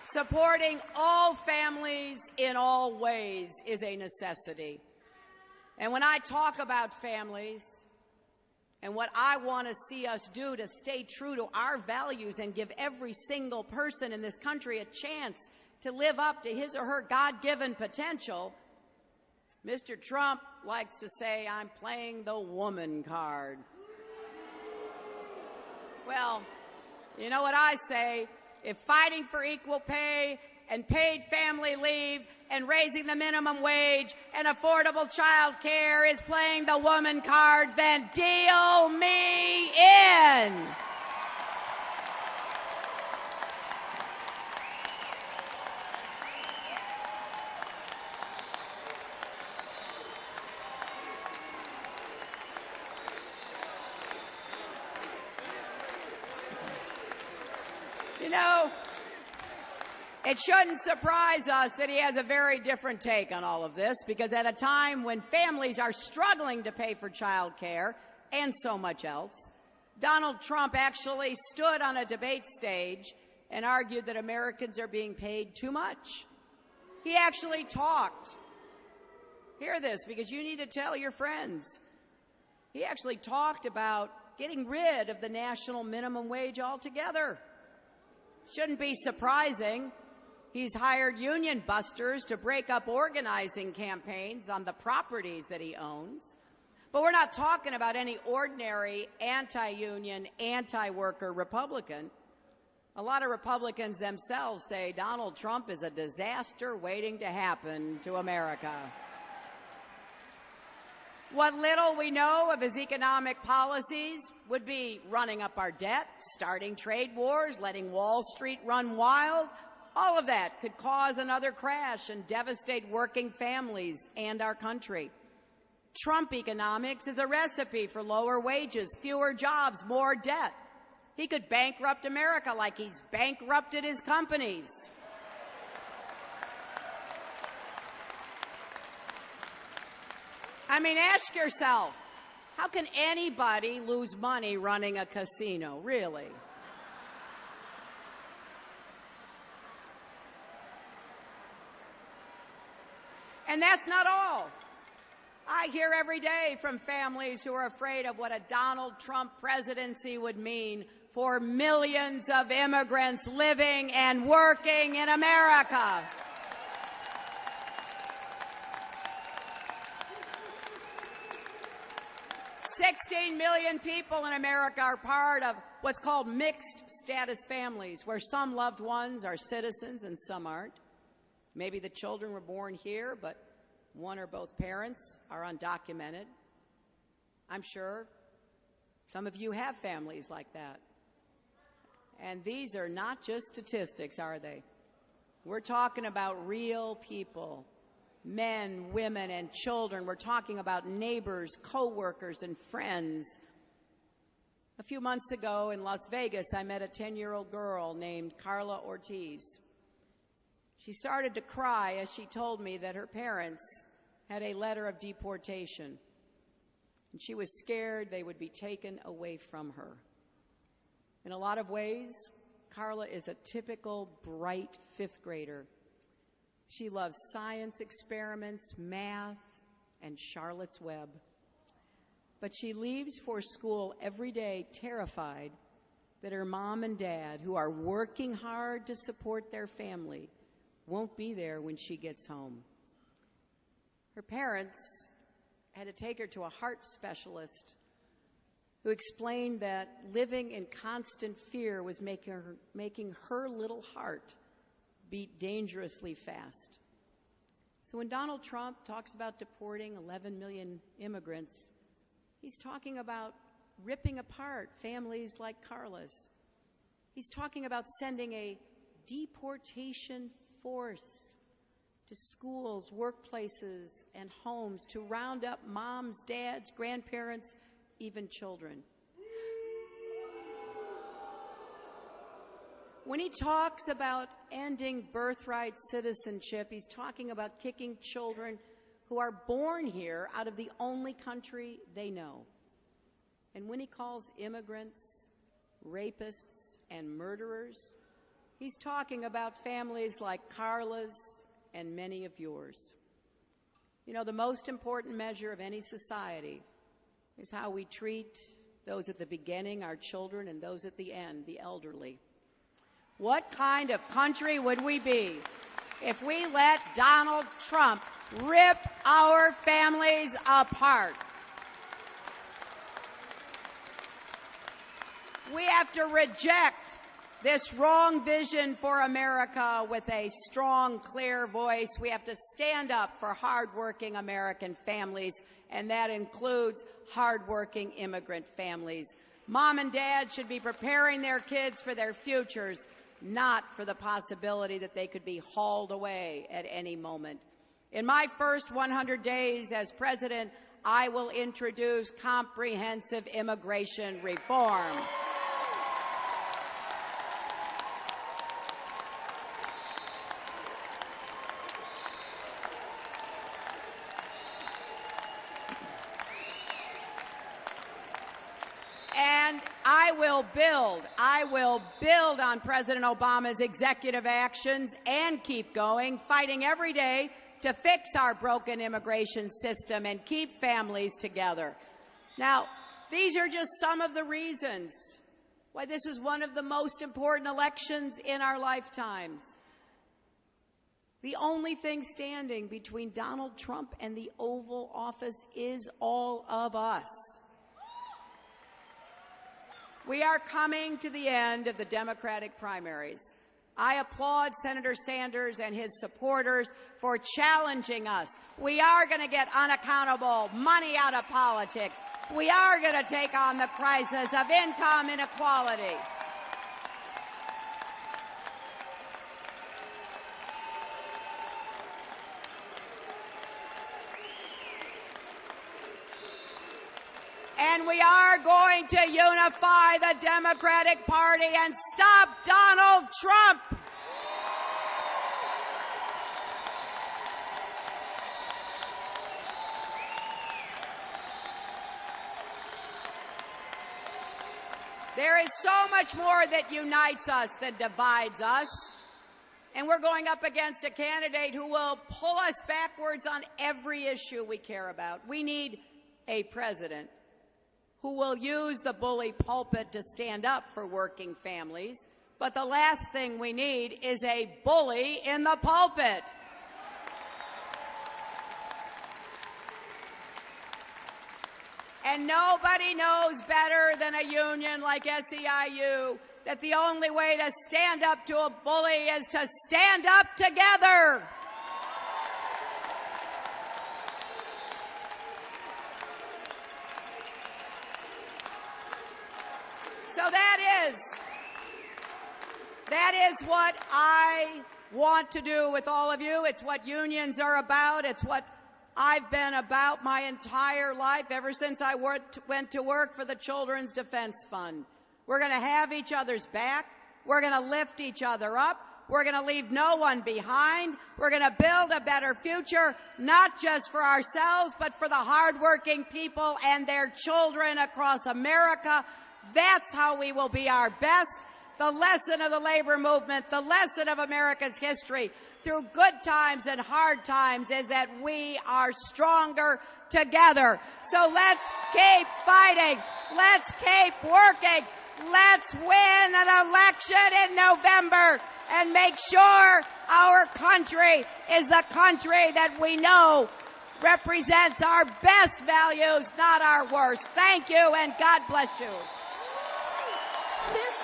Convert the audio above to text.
Supporting all families in all ways is a necessity. And when I talk about families and what I want to see us do to stay true to our values and give every single person in this country a chance to live up to his or her God-given potential, Mr. Trump likes to say, I'm playing the woman card. Well, you know what I say? If fighting for equal pay and paid family leave and raising the minimum wage and affordable child care is playing the woman card, then deal me in. You know, it shouldn't surprise us that he has a very different take on all of this, because at a time when families are struggling to pay for child care and so much else, Donald Trump actually stood on a debate stage and argued that Americans are being paid too much. He actually talked. Hear this, because you need to tell your friends. He actually talked about getting rid of the national minimum wage altogether. Shouldn't be surprising. He's hired union busters to break up organizing campaigns on the properties that he owns. But we're not talking about any ordinary anti-union, anti-worker Republican. A lot of Republicans themselves say Donald Trump is a disaster waiting to happen to America. What little we know of his economic policies would be running up our debt, starting trade wars, letting Wall Street run wild. All of that could cause another crash and devastate working families and our country. Trump economics is a recipe for lower wages, fewer jobs, more debt. He could bankrupt America like he's bankrupted his companies. I mean, ask yourself, how can anybody lose money running a casino, really? And that's not all. I hear every day from families who are afraid of what a Donald Trump presidency would mean for millions of immigrants living and working in America. 16 million people in America are part of what's called mixed status families, where some loved ones are citizens and some aren't. Maybe the children were born here, but one or both parents are undocumented. I'm sure some of you have families like that. And these are not just statistics, are they? We're talking about real people. Men, women, and children. We're talking about neighbors, co-workers, and friends. A few months ago in Las Vegas, I met a 10-year-old girl named Carla Ortiz. She started to cry as she told me that her parents had a letter of deportation, and she was scared they would be taken away from her. In a lot of ways, Carla is a typical bright fifth grader. She loves science experiments, math, and Charlotte's Web. But she leaves for school every day terrified that her mom and dad, who are working hard to support their family, won't be there when she gets home. Her parents had to take her to a heart specialist who explained that living in constant fear was making her little heart beat dangerously fast. So when Donald Trump talks about deporting 11 million immigrants, he's talking about ripping apart families like Carla's. He's talking about sending a deportation force to schools, workplaces, and homes to round up moms, dads, grandparents, even children. When he talks about ending birthright citizenship, he's talking about kicking children who are born here out of the only country they know. And when he calls immigrants rapists and murderers, He's talking about families like Carla's and many of yours. You know, the most important measure of any society is how we treat those at the beginning, our children, and those at the end, the elderly. What kind of country would we be if we let Donald Trump rip our families apart? We have to reject this wrong vision for America with a strong, clear voice. We have to stand up for hardworking American families, and that includes hardworking immigrant families. Mom and dad should be preparing their kids for their futures, not for the possibility that they could be hauled away at any moment. In my first 100 days as president, I will introduce comprehensive immigration reform. And I will build on President Obama's executive actions and keep going, fighting every day to fix our broken immigration system and keep families together. Now, these are just some of the reasons why this is one of the most important elections in our lifetimes. The only thing standing between Donald Trump and the Oval Office is all of us. We are coming to the end of the Democratic primaries. I applaud Senator Sanders and his supporters for challenging us. We are going to get unaccountable money out of politics. We are going to take on the crisis of income inequality. And we are going to unify the Democratic Party and stop Donald Trump. There is so much more that unites us than divides us. And we're going up against a candidate who will pull us backwards on every issue we care about. We need a president who will use the bully pulpit to stand up for working families. But the last thing we need is a bully in the pulpit. And nobody knows better than a union like SEIU that the only way to stand up to a bully is to stand up together. So that is what I want to do with all of you. It's what unions are about. It's what I've been about my entire life, ever since I went to work for the Children's Defense Fund. We're going to have each other's back. We're going to lift each other up. We're going to leave no one behind. We're going to build a better future, not just for ourselves, but for the hardworking people and their children across America. That's how we will be our best. The lesson of the labor movement, the lesson of America's history through good times and hard times is that we are stronger together. So let's keep fighting. Let's keep working. Let's win an election in November and make sure our country is the country that we know represents our best values, not our worst. Thank you, and God bless you. This